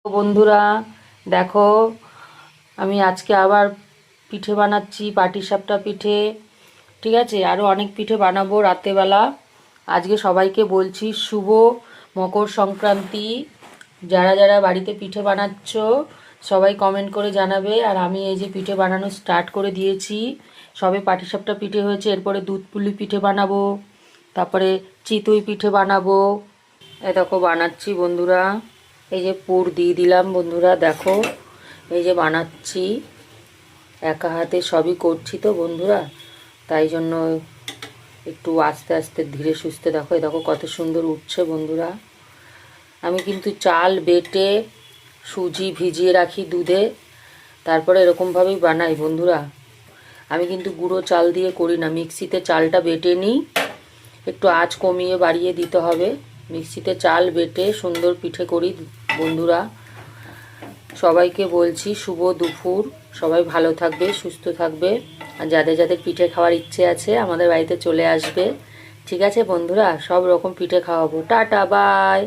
বন্ধুরা, দেখো আমি আজকে আবার পিঠে বানাচ্ছি, পাটিসাপটা পিঠে। ঠিক আছে, আরও অনেক পিঠে বানাবো রাতেবেলা। আজকে সবাইকে বলছি শুভ মকর সংক্রান্তি। যারা যারা বাড়িতে পিঠে বানাচ্ছ সবাই কমেন্ট করে জানাবে। আর আমি এই যে পিঠে বানানো স্টার্ট করে দিয়েছি। সবে পাটিসাপটা পিঠে হয়েছে, এরপরে দুধ পুলি পিঠে বানাবো, তারপরে চিতই পিঠে বানাবো। এ দেখো বানাচ্ছি বন্ধুরা। এই যে পুর দিয়ে দিলাম বন্ধুরা, দেখো এই যে বানাচ্ছি, একা হাতে সবই করছি তো বন্ধুরা, তাই জন্য একটু আস্তে আস্তে ধীরে সুস্থে দেখো। এই দেখো কত সুন্দর উঠছে বন্ধুরা। আমি কিন্তু চাল বেটে সুজি ভিজিয়ে রাখি দুধে, তারপরে এরকমভাবেই বানাই বন্ধুরা। আমি কিন্তু গুঁড়ো চাল দিয়ে করি না, মিক্সিতে চালটা বেটে নিই। একটু আঁচ কমিয়ে বাড়িয়ে দিতে হবে। মিক্সিতে চাল বেটে সুন্দর পিঠে করি বন্ধুরা। সবাইকে বলছি শুভ দুপুর, সবাই ভালো থাকবে, সুস্থ থাকবে। আর যাদের যাদের পিঠে খাওয়ার ইচ্ছে আছে আমাদের বাড়িতে চলে আসবে। ঠিক আছে বন্ধুরা, সব রকম পিঠে খাওয়াবো। Tata, by.